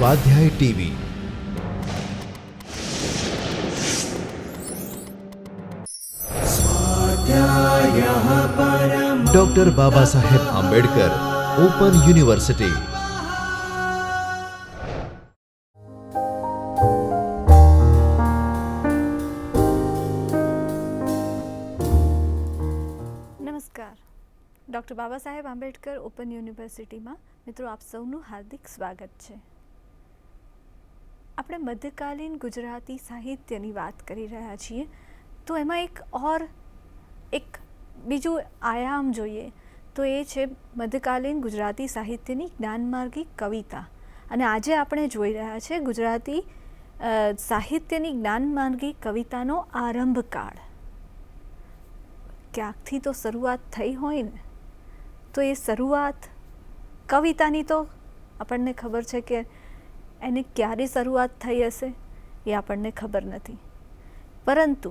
स्वाध्याय TV. Doctor Baba Saheb Ambedkar open university. નમસ્કાર, doctor Baba Saheb Ambedkar open યુનિવર્સિટીમાં મિત્રો આપ સૌનું હાર્દિક સ્વાગત છે. આપણે મધ્યકાલીન ગુજરાતી સાહિત્યની વાત કરી રહ્યા છીએ, તો એમાં એક બીજું આયામ જોઈએ તો એ છે મધ્યકાલીન ગુજરાતી સાહિત્યની જ્ઞાનમાર્ગી કવિતા. અને આજે આપણે જોઈ રહ્યા છે ગુજરાતી સાહિત્યની જ્ઞાનમાર્ગી કવિતાનો આરંભકાળ. ક્યાંકથી તો શરૂઆત થઈ હોય ને, તો એ શરૂઆત કવિતાની તો આપણને ખબર છે કે એને ક્યારે શરૂઆત થઈ હશે એ આપણને ખબર નથી, પરંતુ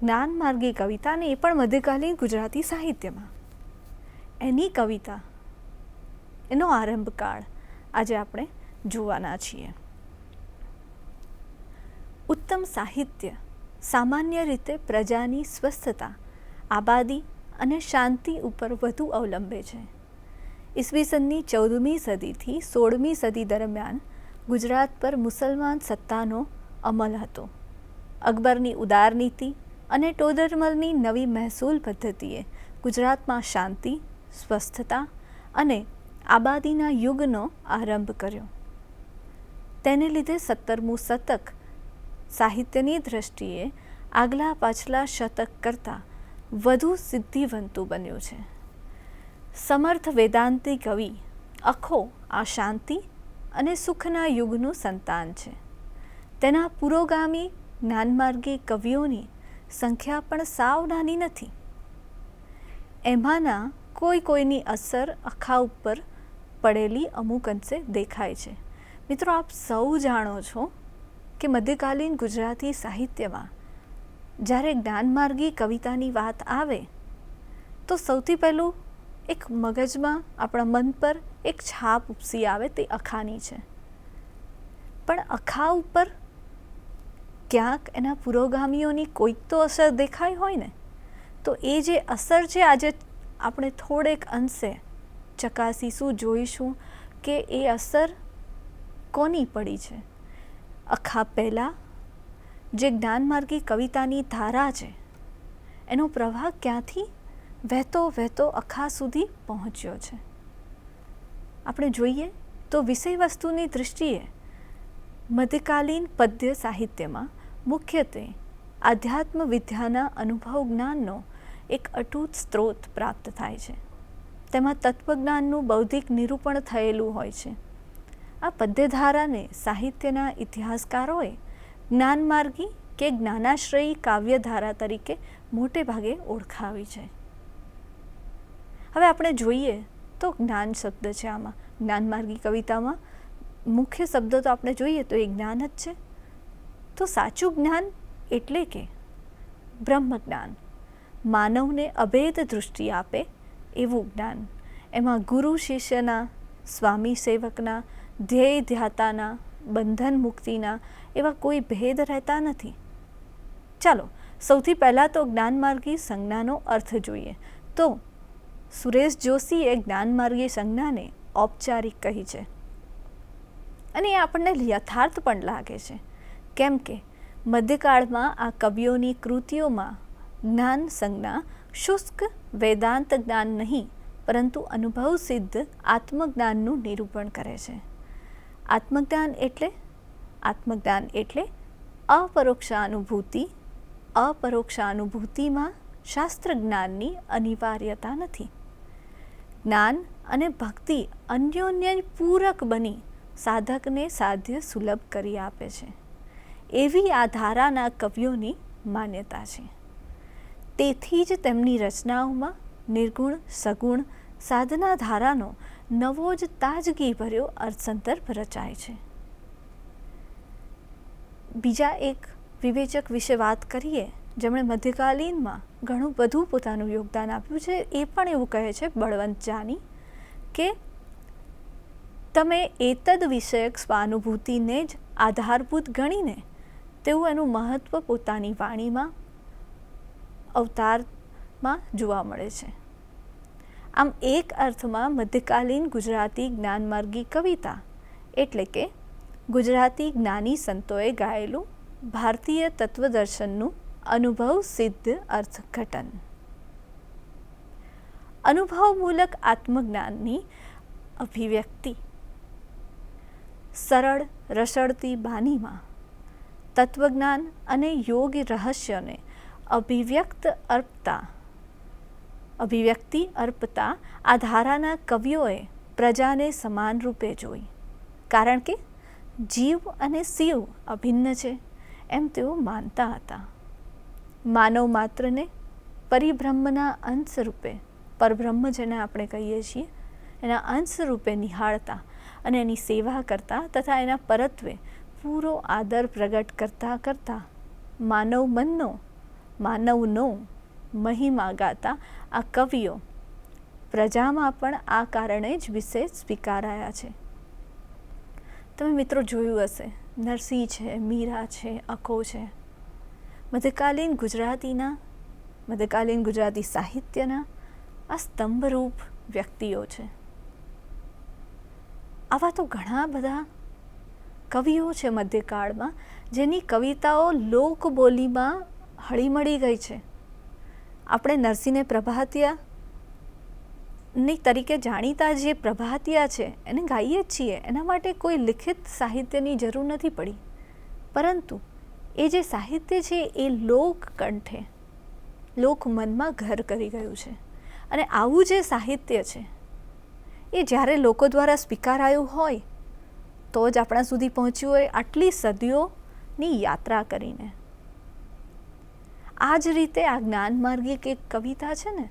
જ્ઞાનમાર્ગી કવિતાને એ પણ મધ્યકાલીન ગુજરાતી સાહિત્યમાં એની કવિતા, એનો આરંભકાળ આજે આપણે જોવાના છીએ. ઉત્તમ સાહિત્ય સામાન્ય રીતે પ્રજાની સ્વસ્થતા, આબાદી અને શાંતિ ઉપર વધુ અવલંબે છે. ઈસવીસનની 14મી સદીથી 16મી સદી દરમિયાન ગુજરાત પર મુસલમાન સત્તાનો અમલ હતો. અકબરની ઉદાર નીતિ અને ટોડરમલની નવી મહેસૂલ પદ્ધતિએ ગુજરાતમાં શાંતિ, સ્વસ્થતા અને આબાદીના યુગનો આરંભ કર્યો. તેને લીધે 17મું શતક સાહિત્યની દ્રષ્ટિએ આગલા પાછલા શતક કરતાં વધુ સિદ્ધિવંતું બન્યું છે. સમર્થ વેદાંતી કવિ અખો આ શાંતિ અને સુખના યુગનું સંતાન છે. તેના પુરોગામી જ્ઞાનમાર્ગી કવિઓની સંખ્યા પણ સાવ નાની નથી. એમાંના કોઈની અસર અખા ઉપર પડેલી અમુક અંશે દેખાય છે. મિત્રો, આપ સૌ જાણો છો કે મધ્યકાલીન ગુજરાતી સાહિત્યમાં જ્યારે જ્ઞાનમાર્ગી કવિતાની વાત આવે તો સૌથી પહેલું એક મગજમાં, આપણા મન પર એક છાપ ઉપસી આવે, તે અખાની છે. પણ અખા ઉપર ક્યાંક એના પુરોગામીઓની કોઈક તો અસર દેખાઈ હોય ને, તો એ જે અસર છે આજે આપણે થોડેક અંશે ચકાસીશું, જોઈશું કે એ અસર કોની પડી છે. અખા પહેલાં જે જ્ઞાનમાર્ગી કવિતાની ધારા છે એનો પ્રવાહ ક્યાંથી વહેતો વહેતો અખા સુધી પહોંચ્યો છે. આપણે જોઈએ તો વિષય વસ્તુની દૃષ્ટિએ મધ્યકાલીન પદ્ય સાહિત્યમાં મુખ્યત્વે આધ્યાત્મ વિદ્યાના અનુભવ જ્ઞાનનો એક અટૂટ સ્ત્રોત પ્રાપ્ત થાય છે. તેમાં તત્વજ્ઞાનનું બૌદ્ધિક નિરૂપણ થયેલું હોય છે. આ પદ્યધારાને સાહિત્યના ઇતિહાસકારોએ જ્ઞાનમાર્ગી કે જ્ઞાનાશ્રયી કાવ્યધારા તરીકે મોટે ભાગે ઓળખાવી છે. હવે આપણે જોઈએ તો જ્ઞાન શબ્દ છે આમાં, જ્ઞાનમાર્ગી કવિતામાં મુખ્ય શબ્દ તો આપણે જોઈએ તો એ જ્ઞાન જ છે. તો સાચું જ્ઞાન એટલે કે બ્રહ્મ જ્ઞાન, માનવને અભેદ દૃષ્ટિ આપે એવું જ્ઞાન. એમાં ગુરુ શિષ્યના, સ્વામી સેવકના, ધ્યેય ધ્યાતાના, બંધન મુક્તિના એવા કોઈ ભેદ રહેતા નથી. ચાલો સૌથી પહેલાં તો જ્ઞાનમાર્ગી સંજ્ઞાનો અર્થ જોઈએ. તો સુરેશ જોશીએ જ્ઞાનમાર્ગી સંજ્ઞાને ઔપચારિક કહી છે, અને એ આપણને યથાર્થ પણ લાગે છે. કેમ કે મધ્યકાળમાં આ કવિઓની કૃતિઓમાં જ્ઞાન સંજ્ઞા શુષ્ક વેદાંત જ્ઞાન નહીં, પરંતુ અનુભવ સિદ્ધ આત્મજ્ઞાનનું નિરૂપણ કરે છે. આત્મજ્ઞાન એટલે અપરોક્ષાનુભૂતિ. અપરોક્ષાનુભૂતિમાં શાસ્ત્ર જ્ઞાનની અનિવાર્યતા નથી. જ્ઞાન અને ભક્તિ અન્યોન્ય પૂરક બની સાધકને સાધ્ય સુલભ કરી આપે છે, એવી આ ધારાના કવિઓની માન્યતા છે. તેથી જ તેમની રચનાઓમાં નિર્ગુણ સગુણ સાધના ધારાનો નવો જ તાજગીભર્યો અર્થસંદર્ભ રચાય છે. બીજા એક વિવેચક વિશે વાત કરીએ જેમણે મધ્યકાલીનમાં ઘણું બધું પોતાનું યોગદાન આપ્યું છે, એ પણ એવું કહે છે બળવંત જાની કે તમે એતદ વિષયક સ્વાનુભૂતિને જ આધારભૂત ગણીને તેવું એનું મહત્ત્વ પોતાની વાણીમાં અવતારમાં જોવા મળે છે. આમ એક અર્થમાં મધ્યકાલીન ગુજરાતી જ્ઞાનમાર્ગી કવિતા એટલે કે ગુજરાતી જ્ઞાની સંતોએ ગાયેલું ભારતીય તત્વદર્શનનું અનુભવ સિદ્ધ અર્થઘટન. અનુભવમૂલક આત્મજ્ઞાનની અભિવ્યક્તિ સરળ રસળતી બાનીમાં તત્વજ્ઞાન અને યોગ રહસ્યોને અભિવ્યક્તિ અર્પતા આ ધારાના કવિઓએ પ્રજાને સમાન રૂપે જોઈ. કારણ કે જીવ અને શિવ અભિન્ન છે એમ તેઓ માનતા હતા. માનવ માત્રને પરિબ્રહ્મના અંશ રૂપે, પરબ્રહ્મ જેને આપણે કહીએ છીએ, એના અંશ રૂપે નિહાળતા અને એની સેવા કરતા તથા એના પરત્વે પૂરો આદર પ્રગટ કરતાં કરતાં માનવનો મહિમા ગાતા આ કવિઓ પ્રજામાં પણ આ કારણે જ વિશેષ સ્વીકારાયા છે. તમે મિત્રો જોયું હશે, નરસિંહ છે, મીરા છે, અખો છે, મધ્યકાલીન ગુજરાતી સાહિત્યના આ સ્તંભરૂપ વ્યક્તિઓ છે. આવા તો ઘણા બધા કવિઓ છે મધ્યકાળમાં જેની કવિતાઓ લોકબોલીમાં હળીમળી ગઈ છે. આપણે નરસિંહને પ્રભાતિયાની તરીકે જાણીતા જે પ્રભાતિયા છે એને ગાઈએ જ છીએ, એના માટે કોઈ લિખિત સાહિત્યની જરૂર નથી પડી. પરંતુ એ જે સાહિત્ય છે એ લોકકંઠે, લોકમનમાં ઘર કરી ગયું છે. અને આવું જે સાહિત્ય છે એ જ્યારે લોકો દ્વારા સ્વીકારાયું હોય તો જ આપણા સુધી પહોંચ્યું હોય, આટલી સદીઓની યાત્રા કરીને. આ જ રીતે આ જ્ઞાનમાર્ગી એક કવિતા છે ને,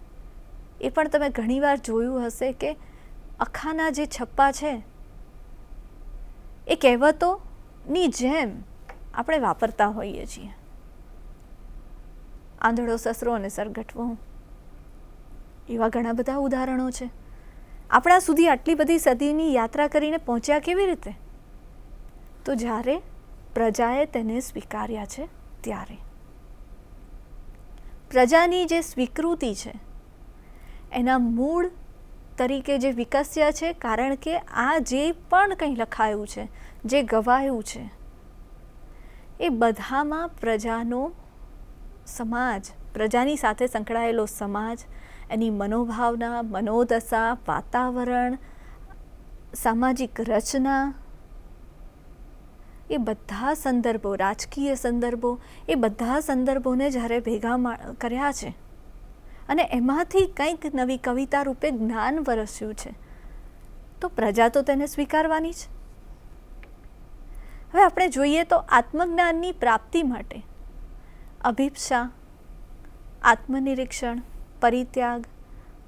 એ પણ તમે ઘણીવાર જોયું હશે કે અખાના જે છપ્પા છે એ કહેવતોની જેમ આપણે વાપરતા હોઈએ છીએ. આંધળો સસરો અને સરગઠવો, એવા ઘણા બધા ઉદાહરણો છે. આપણા સુધી આટલી બધી સદીની યાત્રા કરીને પહોંચ્યા કેવી રીતે? તો જ્યારે પ્રજાએ તેને સ્વીકાર્યા છે ત્યારે. પ્રજાની જે સ્વીકૃતિ છે એના મૂળ તરીકે જે વિકસ્યા છે, કારણ કે આ જે પણ કંઈ લખાયું છે, જે ગવાયું છે, એ બધામાં પ્રજાનો સમાજ, પ્રજાની સાથે સંકળાયેલો સમાજ, એની મનોભાવના, મનોદશા, વાતાવરણ, સામાજિક રચના, એ બધા સંદર્ભો, રાજકીય સંદર્ભો, એ બધા સંદર્ભોને જ્યારે ભેગા કર્યા છે અને એમાંથી કંઈક નવી કવિતા રૂપે જ્ઞાન વરસ્યું છે, તો પ્રજા તો તેને સ્વીકારવાની જ. હવે આપણે જોઈએ તો આત્મજ્ઞાનની પ્રાપ્તિ માટે અભિપ્સા, આત્મનિરીક્ષણ, પરિત્યાગ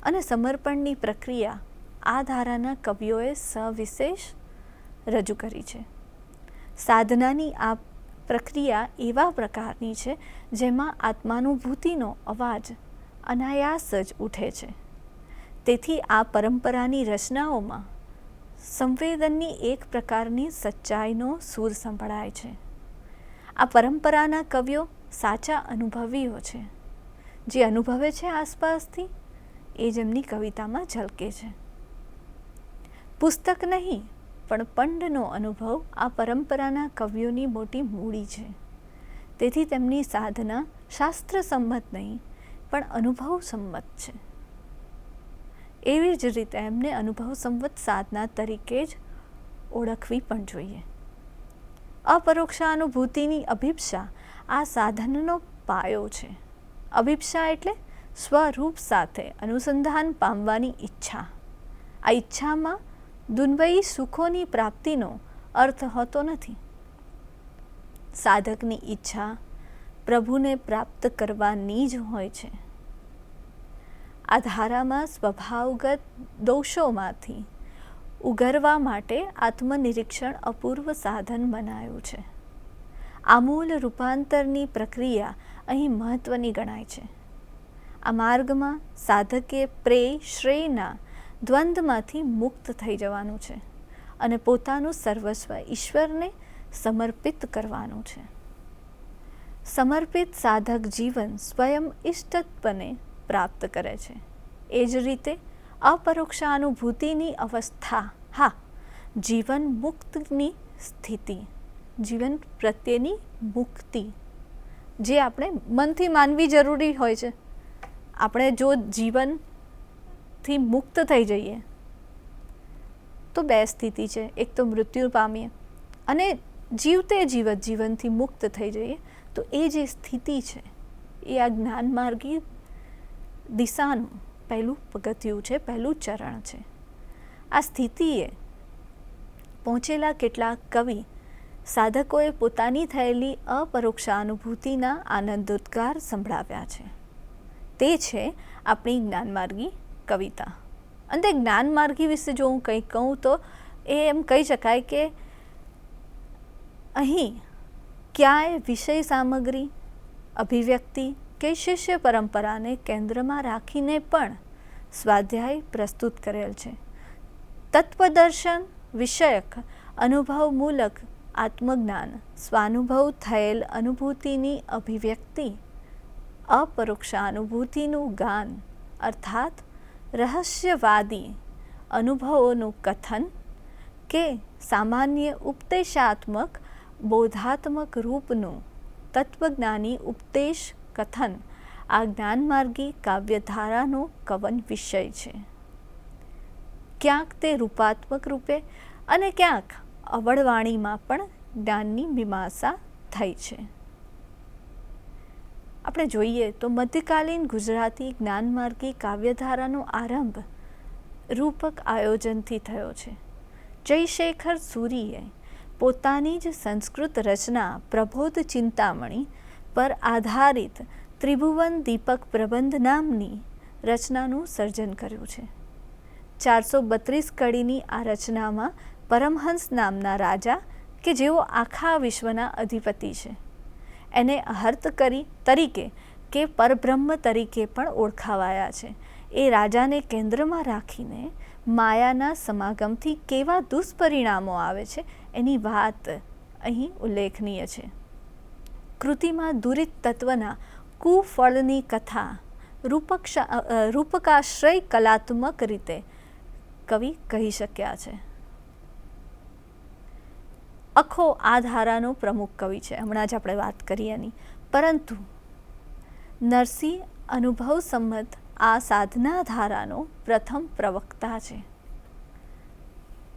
અને સમર્પણની પ્રક્રિયા આ ધારાના કવિઓએ સવિશેષ રજૂ કરી છે. સાધનાની આ પ્રક્રિયા એવા પ્રકારની છે જેમાં આત્માનુભૂતિનો અવાજ અનાયાસ જ ઉઠે છે. તેથી આ પરંપરાની રચનાઓમાં સંવેદનની એક પ્રકારની સચ્ચાઈનો સૂર સંભળાય છે. આ પરંપરાના કવિઓ સાચા અનુભવીઓ છે, જે અનુભવે છે આસપાસથી, એ જ એમની કવિતામાં ઝલકે છે. પુસ્તક નહીં પણ પંડનો અનુભવ આ પરંપરાના કવિઓની મોટી મૂડી છે. તેથી તેમની સાધના શાસ્ત્ર સંમત નહીં પણ અનુભવ સંમત છે. એવી જ રીતે એમને અનુભવ સંમત સાધના તરીકે જ ઓળખવી પણ જોઈએ. અપરોક્ષાનુભૂતિની અભિપ્સા આ સાધનનો પાયો છે. અભિપ્સા એટલે સ્વરૂપ સાથે અનુસંધાન પામવાની ઈચ્છા. આ ઈચ્છામાં દુન્વયી સુખોની પ્રાપ્તિનો અર્થ હોતો નથી. સાધકની ઈચ્છા પ્રભુને પ્રાપ્ત કરવાની જ હોય છે. આ ધારામાં સ્વભાવગત દોષોમાંથી ઉગરવા માટે આત્મનિરીક્ષણ અપૂર્વ સાધન બનાવ્યું છે. આમૂલ રૂપાંતરની પ્રક્રિયા અહીં મહત્ત્વની ગણાય છે. આ માર્ગમાં સાધકે પ્રેય શ્રેયના દ્વંદ્વમાંથી મુક્ત થઈ જવાનું છે અને પોતાનું સર્વસ્વ ઈશ્વરને સમર્પિત કરવાનું છે. સમર્પિત સાધક જીવન સ્વયં ઇષ્ટત્વને પ્રાપ્ત કરે છે. એ જ રીતે અપરોક્ષાનુભૂતિની અવસ્થા, હા, જીવન મુક્તની સ્થિતિ, જીવન પ્રત્યેની મુક્તિ, જે આપણે મનથી માનવી જરૂરી હોય છે. આપણે જો જીવનથી મુક્ત થઈ જઈએ તો બે સ્થિતિ છે. એક તો મૃત્યુ પામીએ અને જીવતે જીવત જીવનથી મુક્ત થઈ જઈએ તો એ જે સ્થિતિ છે એ આ જ્ઞાનમાર્ગી દિશાનું પહેલું પગથિયું છે, પહેલું ચરણ છે. આ સ્થિતિએ પહોંચેલા કેટલાક કવિ સાધકોએ પોતાની થયેલી અપરોક્ષાનુભૂતિના આનંદોદ્ગાર સંભળાવ્યા છે. તે છે આપણી જ્ઞાનમાર્ગી કવિતા. અને જ્ઞાનમાર્ગી વિશે જો હું કંઈક કહું તો એ એમ કહી શકાય કે અહીં ક્યાંય વિષય સામગ્રી, અભિવ્યક્તિ કે શિષ્ય પરંપરાને કેન્દ્રમાં રાખીને પણ સ્વાધ્યાય પ્રસ્તુત કરેલ છે. તત્વદર્શન વિષયક અનુભવમૂલક આત્મજ્ઞાન, સ્વાનુભવ થયેલ અનુભૂતિની અભિવ્યક્તિ, અપરોક્ષાનુભૂતિનું ગાન અર્થાત રહસ્યવાદી અનુભવોનું કથન કે સામાન્ય ઉપદેશાત્મક બોધાત્મક રૂપનું તત્વજ્ઞાની ઉપદેશ કથન આ જ્ઞાનમાર્ગી કાવ્યધારાનો કવન વિષય છે. ક્યાંક તે રૂપાત્મક રૂપે અને ક્યાંક અવળવાણીમાં પણ જ્ઞાનની મીમાંસા થઈ છે. આપણે જોઈએ તો મધ્યકાલીન ગુજરાતી જ્ઞાનમાર્ગી કાવ્યધારાનો આરંભ રૂપક આયોજનથી થયો છે. જયશેખર સૂરીએ પોતાની જ સંસ્કૃત રચના પ્રબોધ ચિંતામણી પર આધારિત ત્રિભુવન દીપક પ્રબંધ નામની રચનાનું સર્જન કર્યું છે. 432 કડીની આ રચનામાં પરમહંસ નામના રાજા કે જેઓ આખા વિશ્વના અધિપતિ છે, એને અહર્ત તરીકે કે પરબ્રહ્મ તરીકે પણ ઓળખાવાયા છે. એ રાજાને કેન્દ્રમાં રાખીને માયાના સમાગમથી કેવા દુષ્પરિણામો આવે છે એની વાત અહીં ઉલ્લેખનીય છે. કૃતિમાં દુરિત તત્વના કુફળની કથા રૂપકાશ્રય કલાત્મક રીતે કવિ કહી શક્યા છે. અખો આ ધારાનો પ્રમુખ કવિ છે, હમણાં જ આપણે વાત કરી એની. પરંતુ નરસિંહ અનુભવ સંમત આ સાધના ધારાનો પ્રથમ પ્રવક્તા છે,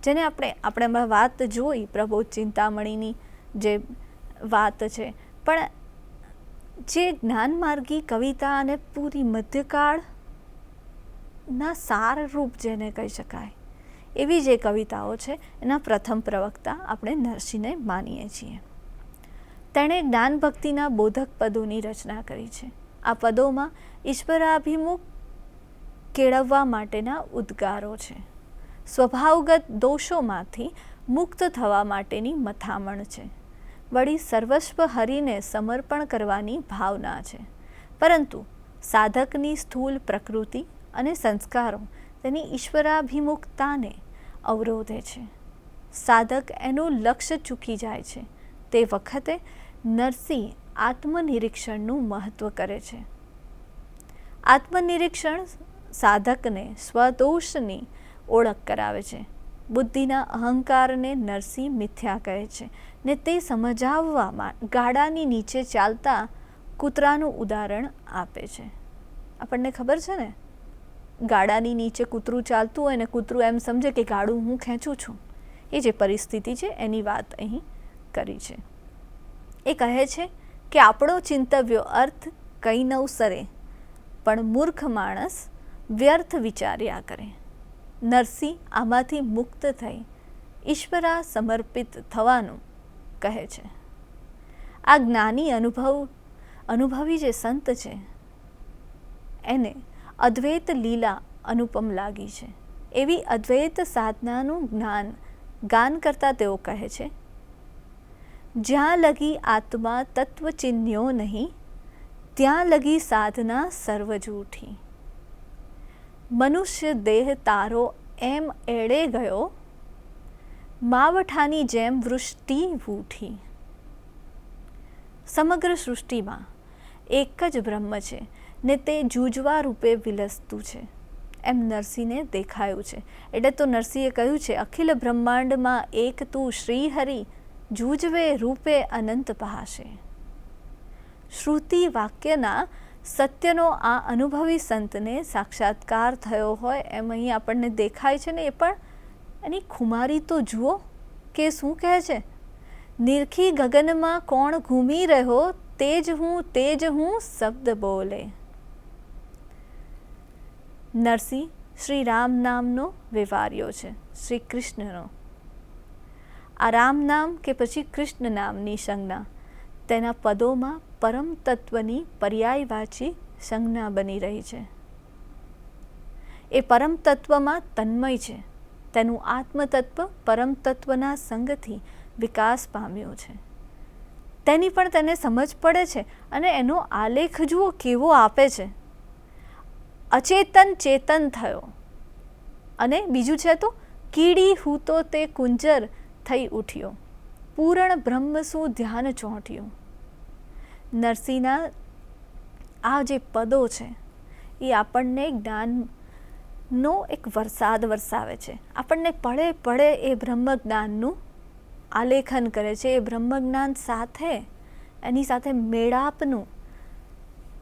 જેને આપણે વાત જોઈ પ્રબોધ ચિંતામણીની જે વાત છે. પણ જે જ્ઞાનમાર્ગી કવિતા અને પૂરી મધ્યકાળના સારરૂપ જેને કહી શકાય એવી જે કવિતાઓ છે એના પ્રથમ પ્રવક્તા આપણે નરસિંહને માનીએ છીએ. તેણે જ્ઞાન ભક્તિના બોધક પદોની રચના કરી છે. આ પદોમાં ઈશ્વરાભિમુખ કેળવવા માટેના ઉદ્ગારો છે. સ્વભાવગત દોષોમાંથી મુક્ત થવા માટેની મથામણ છે. વળી સર્વસ્વ હરિને સમર્પણ કરવાની ભાવના છે. પરંતુ સાધકની સ્થૂલ પ્રકૃતિ અને સંસ્કારો તેની ઈશ્વરાભિમુખતાને અવરોધે છે. સાધક એનું લક્ષ્ય ચૂકી જાય છે. તે વખતે નરસિંહ આત્મનિરીક્ષણનું મહત્વ કરે છે. આત્મનિરીક્ષણ સાધકને સ્વદોષની ઓળખ કરાવે છે. બુદ્ધિના અહંકારને નરસિંહ મિથ્યા કહે છે ને તે સમજાવવામાં ગાડાની નીચે ચાલતા કૂતરાનું ઉદાહરણ આપે છે. આપણને ખબર છે ને, ગાડાની નીચે કૂતરું ચાલતું હોય ને કૂતરું એમ સમજે કે ગાડું હું ખેંચું છું. એ જે પરિસ્થિતિ છે એની વાત અહીં કરી છે. એ કહે છે કે આપણો ચિંતવ્યો અર્થ કંઈ નવસરે, પણ મૂર્ખ માણસ વ્યર્થ વિચાર્યા કરે. નરસિંહ આમાંથી મુક્ત થઈ ઈશ્વરા સમર્પિત થવાનું કહે છે. આ જ્ઞાની અનુભવી જે સંત છે એને અદ્વૈત લીલા અનુપમ લાગી છે. એવી અદ્વૈત સાધનાનું ગાન કરતા તેઓ કહે છે, જ્યાં લગી આત્મા તત્વ ચિહ્ન્યો નહીં, ત્યાં લગી સાધના સર્વ જૂઠી. મનુષ્ય દેહ તારો એમ એળે ગયો, માવઠાની જેમ વૃષ્ટિ વૂઠી. સમગ્ર સૃષ્ટિમાં એક જ બ્રહ્મ છે ને તે જૂજવા રૂપે વિલસતું છે એમ નરસિંહને દેખાયું છે. એટલે તો નરસિંહે કહ્યું છે, અખિલ બ્રહ્માંડમાં એક તું શ્રીહરિ જૂજવે રૂપે અનંત પહાશે. શ્રુતિ વાક્યના સત્યનો આ અનુભવી સંતને સાક્ષાત્કાર થયો હોય એમ અહીં આપણને દેખાય છે ને. એ પણ એની ખુમારી તો જુઓ કે શું કહે છે, નિરખી ગગનમાં કોણ ઘૂમી રહ્યો, તેજ હું શબ્દ બોલે. નરસિંહ શ્રી રામ નામનો વેવાર્યો છે, શ્રી કૃષ્ણનો. આ રામ નામ કે પછી કૃષ્ણ નામની સંજ્ઞા તેના પદોમાં પરમ તત્વની પર્યાયવાચી સંજ્ઞા બની રહી છે. એ પરમ તત્વમાં તન્મય છે. તેનું આત્મતત્વ પરમ તત્વના સંગથી વિકાસ પામ્યો છે. તેની પણ તેને સમજ પડે છે અને એનો આલેખ જુઓ કેવો આપે છે. અચેતન ચેતન થયો. અને બીજું છે તો કીડી હું તો તે કુંજર થઈ ઉઠ્યો, પૂર્ણ બ્રહ્મ શું ધ્યાન ચોંટ્યું. નરસિંહના આ જે પદો છે એ આપણને જ્ઞાનનો એક વરસાદ વરસાવે છે. આપણને પળે પળે એ બ્રહ્મ જ્ઞાનનું આલેખન કરે છે. એ બ્રહ્મ જ્ઞાન સાથે એની સાથે મેળાપનું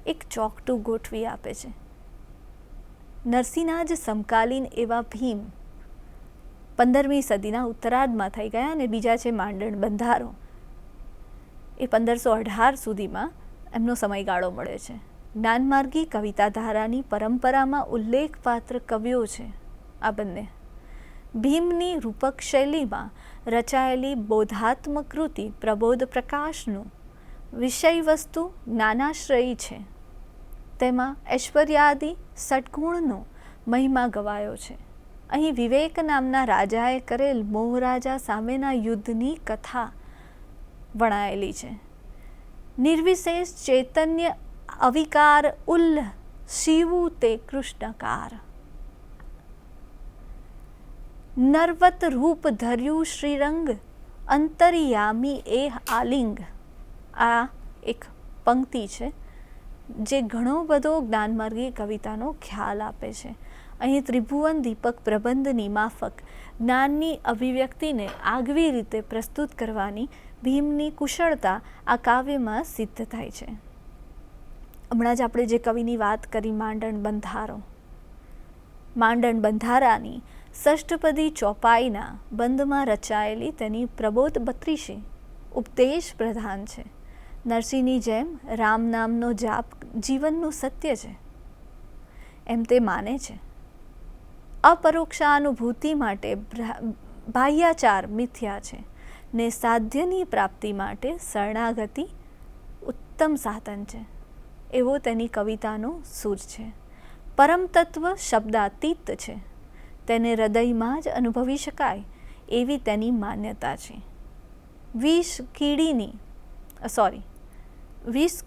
એક ચોકટું ગોઠવી આપે છે. નરસિંહના જ સમકાલીન એવા ભીમ 15મી સદીના ઉત્તરાર્ધમાં થઈ ગયા અને બીજા છે માંડણ બંધારો. એ 1518 સુધીમાં એમનો સમયગાળો મળે છે. જ્ઞાનમાર્ગી કવિતા ધારાની પરંપરામાં ઉલ્લેખપાત્ર કવિઓ છે આ બંને. ભીમની રૂપક શૈલીમાં રચાયેલી બોધાત્મક કૃતિ પ્રબોધ પ્રકાશનું વિષય વસ્તુ જ્ઞાનાશ્રયી છે. તેમાં ઐશ્વર્યાદિ સદ્ગુણનો મહિમા ગવાયો છે. અહીં વિવેક નામના રાજાએ કરેલ મોહરાજા સામેના યુદ્ધની કથા વણાયેલી છે. નિર્વિશેષ ચૈતન્ય અવિકાર ઉલ્લ શિવું તે કૃષ્ણકાર. નર્વત રૂપ ધર્યું શ્રીરંગ અંતરિયામી એ આલિંગ. આ એક પંક્તિ છે જે ઘણો બધો જ્ઞાનમાર્ગી કવિતાનો ખ્યાલ આપે છે. અહીં ત્રિભુવન દીપક પ્રબંધની માફક જ્ઞાનની અભિવ્યક્તિને આગવી રીતે પ્રસ્તુત કરવાની ભીમની કુશળતા આ કાવ્યમાં સિદ્ધ થાય છે. હમણાં જ આપણે જે કવિની વાત કરી માંડણ બંધારો, માંડણ બંધારાની ષષ્ઠપદી ચોપાઈના બંધમાં રચાયેલી તેની પ્રબોધ 32 ઉપદેશ પ્રધાન છે. નરસિંહની જેમ રામ નામનો જાપ જીવનનું સત્ય છે એમ તે માને છે. અપરોક્ષાનુભૂતિ માટે બાહ્યાચાર મિથ્યા છે ને સાધ્યની પ્રાપ્તિ માટે શરણાગતિ ઉત્તમ સાધન છે એવો તેની કવિતાનો સૂર છે. પરમ તત્વ શબ્દાતીત છે, તેને હૃદયમાં જ અનુભવી શકાય એવી તેની માન્યતા છે. 20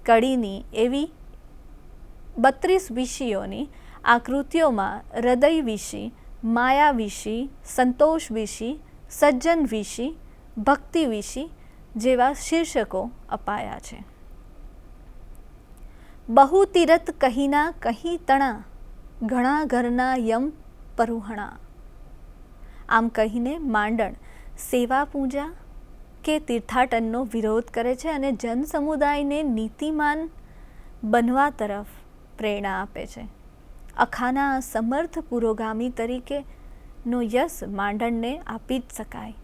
કડીની એવી 32 વિષયોની આ કૃતિઓમાં હૃદય વિષી, માયા વિષી, સંતોષ વિષી, સજ્જન વિષી, ભક્તિ વિષી જેવા શીર્ષકો અપાયા છે. બહુ તીરથ કહીના કહી તણા, ઘણા ઘરના યમ પરુહણા. આમ કહીને માંડણ સેવા પૂજા કે તીર્થાટનનો વિરોધ કરે છે અને જન સમુદાયને નીતિમાન બનવા તરફ પ્રેરણા આપે છે. અખાના સમર્થ પુરોગામી તરીકેનો યશ માંડણને આપી જ શકાય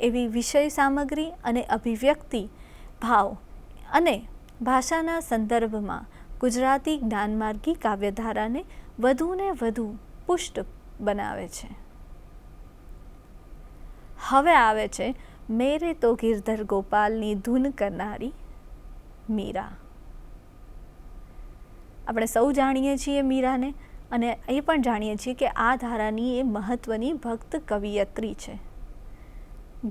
એવી વિષય સામગ્રી અને અભિવ્યક્તિ ભાવ અને ભાષાના સંદર્ભમાં ગુજરાતી જ્ઞાનમાર્ગી કાવ્યધારાને વધુને વધુ પુષ્ટ બનાવે છે. હવે આવે છે મેરે તો ગિરધર ગોપાલની ધૂન કરનારી મીરા. આપણે સૌ જાણીએ છીએ મીરાને અને એ પણ જાણીએ છીએ કે આ ધારાની એ મહત્ત્વની ભક્ત કવિયત્રી છે.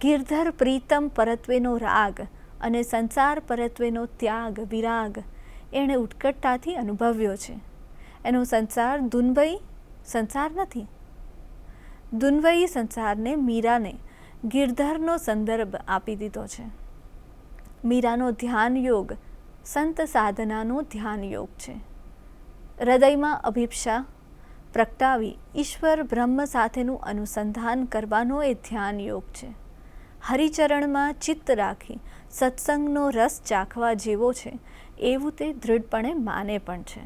ગિરધર પ્રીતમ પરત્વેનો રાગ અને સંસાર પરત્વેનો ત્યાગ વિરાગ એણે ઉત્કટતાથી અનુભવ્યો છે. એનો સંસાર દુન્વયી સંસાર નથી. દુન્વયી સંસારને મીરાને ગિરધરનો સંદર્ભ આપી દીધો છે. મીરાનો ધ્યાન યોગ સંત સાધનાનો ધ્યાન યોગ છે. હૃદયમાં અભિપ્સા પ્રગટાવી ઈશ્વર બ્રહ્મ સાથેનું અનુસંધાન કરવાનો એ ધ્યાન યોગ છે. હરિચરણમાં ચિત્ત રાખી સત્સંગનો રસ ચાખવા જેવો છે એવું તે દૃઢપણે માને પણ છે.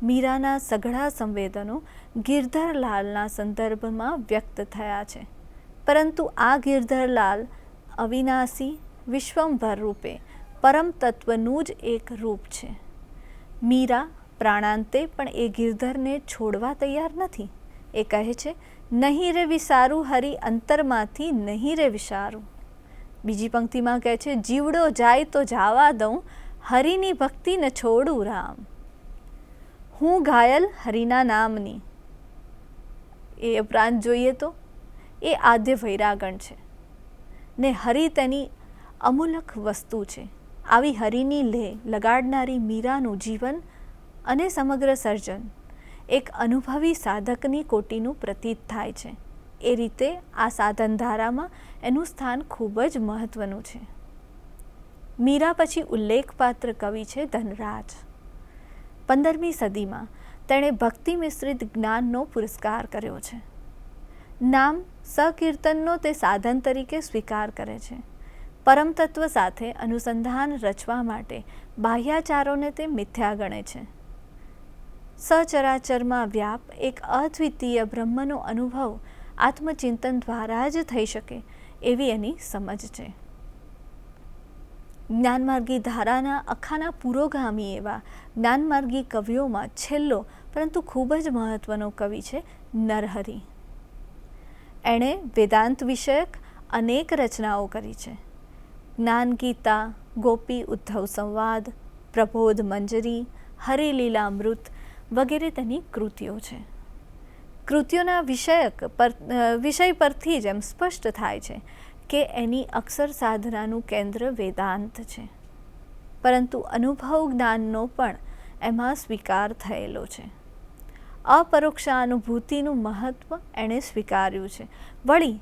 મીરાના સઘળા સંવેદનો ગિરધરલાલના સંદર્ભમાં વ્યક્ત થયા છે, પરંતુ આ ગિરધરલાલ અવિનાશી વિશ્વંભર રૂપે પરમ તત્વનું જ એક રૂપ છે. મીરા પ્રાણાંતે પણ એ ગિરધરને છોડવા તૈયાર નથી. એ કહે છે, નહીં રે વિસારું હરિ અંતરમાંથી નહીં રે વિસારું. બીજી પંક્તિમાં કહે છે, જીવડો જાય તો જાવા દઉં, હરિની ભક્તિ ન છોડું રામ. હું ઘાયલ હરિના નામની. એ ઉપરાંત જોઈએ તો એ આદ્ય વૈરાગણ છે ને હરિ તેની અમૂલક વસ્તુ છે. આવી હરિની લેહ લગાડનારી મીરાનું જીવન અને સમગ્ર સર્જન એક અનુભવી સાધકની કોટીનું પ્રતીત થાય છે. એ રીતે આ સાધનધારામાં એનું સ્થાન ખૂબ જ મહત્ત્વનું છે. મીરા પછી ઉલ્લેખપાત્ર કવિ છે ધનરાજ. 15મી સદીમાં તેણે ભક્તિ મિશ્રિત જ્ઞાનનો પુરસ્કાર કર્યો છે. નામ સકીર્તનનો તે સાધન તરીકે સ્વીકાર કરે છે. પરમ તત્વ સાથે અનુસંધાન રચવા માટે બાહ્યાચારોને તે મિથ્યા ગણે છે. સચરાચરમાં વ્યાપ એક અદ્વિતીય બ્રહ્મનો અનુભવ આત્મચિંતન દ્વારા જ થઈ શકે એવી એની સમજ છે. જ્ઞાનમાર્ગી ધારાના અખાના પુરોગામી એવા જ્ઞાનમાર્ગી કવિઓમાં છેલ્લો પરંતુ ખૂબ જ મહત્ત્વનો કવિ છે નરહરિ. એણે વેદાંત વિષયક અનેક રચનાઓ કરી છે. જ્ઞાન ગીતા, ગોપી ઉદ્ધવ સંવાદ, પ્રબોધ મંજરી, હરિલીલામૃત વગેરે તેની કૃતિઓ છે. કૃતિઓના વિષય પરથી જ એમ સ્પષ્ટ થાય છે કે એની અક્ષર સાધનાનું કેન્દ્ર વેદાંત છે, પરંતુ અનુભવ જ્ઞાનનો પણ એમાં સ્વીકાર થયેલો છે. અપરોક્ષાનુભૂતિનું મહત્ત્વ એણે સ્વીકાર્યું છે. વળી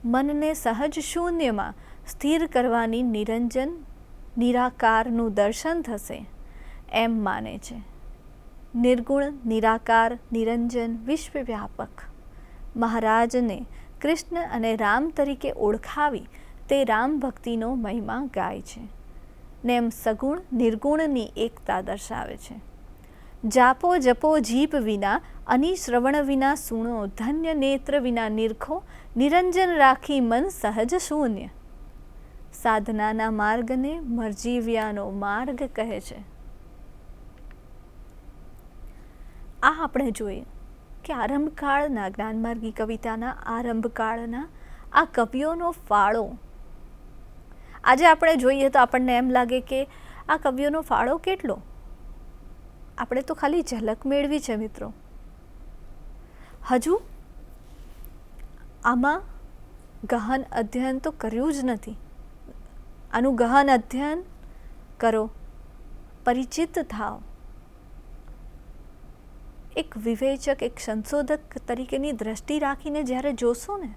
મનને સહજ શૂન્યમાં સ્થિર કરવાની નિરંજન નિરાકારનું દર્શન થશે એમ માને છે. નિર્ગુણ નિરાકાર નિરંજન વિશ્વવ્યાપક મહારાજને કૃષ્ણ અને રામ તરીકે ઓળખાવી તે રામ ભક્તિનો મહિમા ગાય છે ને એમ સગુણ નિર્ગુણની એકતા દર્શાવે છે. જાપો જપો જીભ વિના અની શ્રવણ વિના સુણો, ધન્ય નેત્ર વિના નિરખો, નિરંજન રાખી મન સહજ શૂન્ય. સાધનાના માર્ગને મરજીવ્યાનો માર્ગ કહે છે. આ આપણે જોઈએ કે આરંભકાળના જ્ઞાનમાર્ગી કવિતાના આરંભકાળના આ કવિઓનો ફાળો, આજે આપણે જોઈએ તો આપણને એમ લાગે કે આ કવિઓનો ફાળો કેટલો. આપણે તો ખાલી ઝલક મેળવી છે મિત્રો. હજુ આમાં ગહન અધ્યયન તો કર્યું જ નથી. આનું ગહન અધ્યયન કરો, પરિચિત થાઓ. એક વિવેચક, એક સંશોધક તરીકેની દ્રષ્ટિ રાખીને જ્યારે જોશો ને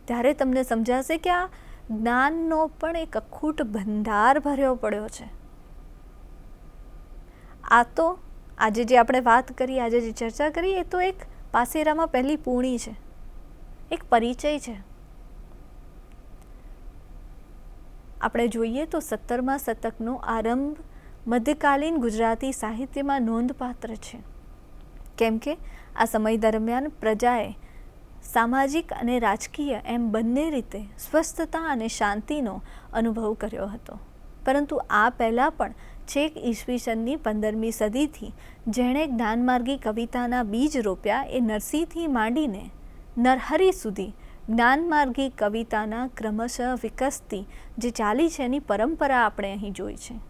ત્યારે તમને સમજાશે કે આ જ્ઞાનનો પણ એક અખૂટ ભંડાર ભર્યો પડ્યો છે. આ તો આજે જે આપણે વાત કરી, આજે જે ચર્ચા કરી, એ તો એક પાસેરામાં પહેલી પૂણી છે, એક પરિચય છે. આપણે જોઈએ તો 17મા શતકનો આરંભ મધ્યકાલીન ગુજરાતી સાહિત્યમાં નોંધપાત્ર છે, કેમ કે આ સમય દરમિયાન પ્રજાએ સામાજિક અને રાજકીય એમ બંને રીતે સ્વસ્થતા અને શાંતિનો અનુભવ કર્યો હતો. પરંતુ આ પહેલાં પણ છેક ઈસવીસનની 15મી સદીથી જેણે જ્ઞાનમાર્ગી કવિતાના બીજ રોપ્યા એ નરસિંહથી માંડીને નરહરિ સુધી જ્ઞાનમાર્ગી કવિતાના ક્રમશઃ વિકસતી જે ચાલી છે એની પરંપરા આપણે અહીં જોઈ છે.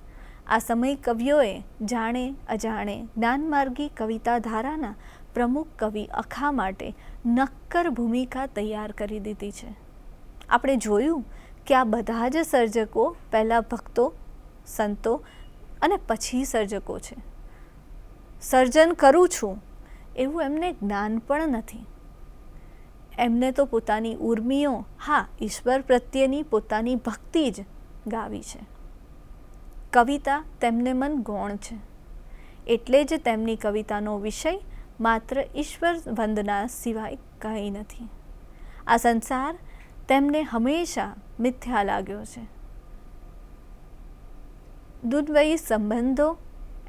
આ સમય કવિઓએ જાણે અજાણે જ્ઞાનમાર્ગી કવિતા ધારાના પ્રમુખ કવિ અખા માટે નક્કર ભૂમિકા તૈયાર કરી દીધી છે. આપણે જોયું કે આ બધા જ સર્જકો પહેલાં ભક્તો, સંતો અને પછી સર્જકો છે. સર્જન કરું છું એવું એમને જ્ઞાન પણ નથી. એમને તો પોતાની ઉર્મિઓ, હા, ઈશ્વર પ્રત્યેની પોતાની ભક્તિ જ ગાવી છે. કવિતા તેમને મન ગૌણ છે, એટલે જ તેમની કવિતાનો વિષય માત્ર ઈશ્વર વંદના સિવાય કંઈ નથી. આ સંસાર તેમને હંમેશા મિથ્યા લાગ્યો છે. દુર્વયી સંબંધો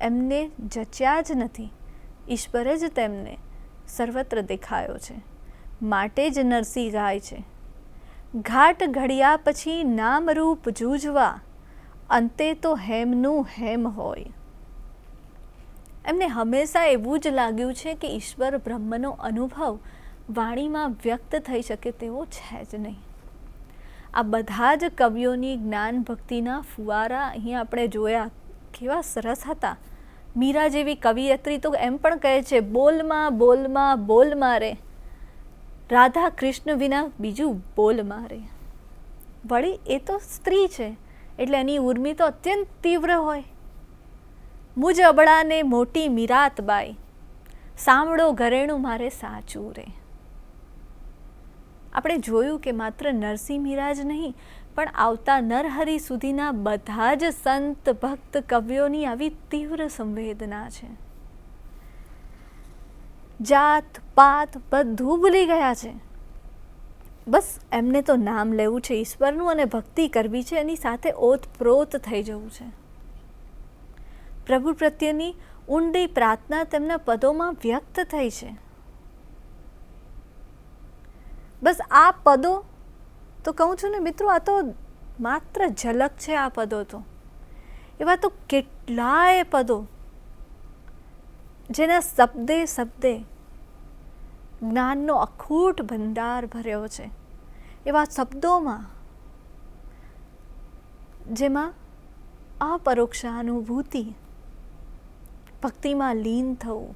એમને જચ્યા જ નથી. ઈશ્વર જ તેમને સર્વત્ર દેખાયો છે, માટે જ નરસિંહ ગાય છે, ઘાટ ઘડ્યા પછી નામરૂપ જૂજવા, અંતે તો હેમનું હેમ હોય. એમને હંમેશા એવું જ લાગ્યું છે કે ઈશ્વર બ્રહ્મનો અનુભવ વાણીમાં વ્યક્ત થઈ શકે તેવો છે જ નહીં. આ બધા જ કવિઓની જ્ઞાન ભક્તિના ફુવારા અહીં આપણે જોયા, કેવા સરસ હતા. મીરા જેવી કવિયત્રી તો એમ પણ કહે છે, બોલમાં બોલમાં બોલ મારે, રાધા કૃષ્ણ વિના બીજું બોલ મારે. વળી એ તો સ્ત્રી છે, એટલે એની ઉર્મિ તો અત્યંત તીવ્ર હોય. મુજ અબળાને મોટી મીરાતબાઈ, સાંભળો ઘરેણું મારે સાચું રે. આપણે જોયું કે માત્ર નરસિંહ મીરા જ નહીં, પણ આવતા નરહરિ સુધીના બધા જ સંત ભક્ત કવિઓની આવી તીવ્ર સંવેદના છે. જાત પાત બધું ભૂલી ગયા છે. બસ એમને તો નામ લેવું છે ઈશ્વરનું અને ભક્તિ કરવી છે, એની સાથે ઓતપ્રોત થઈ જવું છે. પ્રભુ પ્રત્યેની ઊંડી પ્રાર્થના તેમના પદોમાં વ્યક્ત થઈ છે. બસ આ પદો તો કહું છું ને મિત્રો, આ તો માત્ર ઝલક છે. આ પદો તો એવા તો કેટલાય પદો જેના શબ્દે શબ્દે જ્ઞાનનો અખૂટ ભંડાર ભર્યો છે. એવા શબ્દોમાં જેમાં અપરોક્ષાનુભૂતિ, ભક્તિમાં લીન થવું,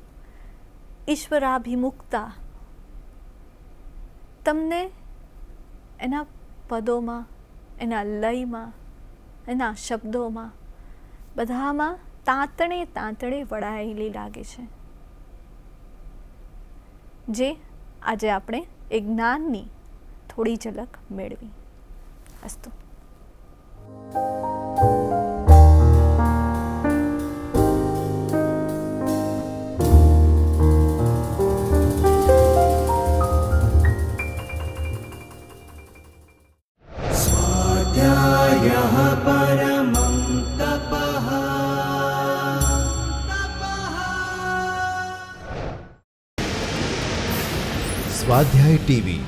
ઈશ્વરાભિમુખતા તમને એના પદોમાં, એના લયમાં, એના શબ્દોમાં બધામાં તાંતણે તાંતણે વળાયેલી લાગે છે, જે આજે આપણે એ જ્ઞાનની થોડી ઝલક મેળવી. અસ્તુ. સ્વાધ્યાય ટીવી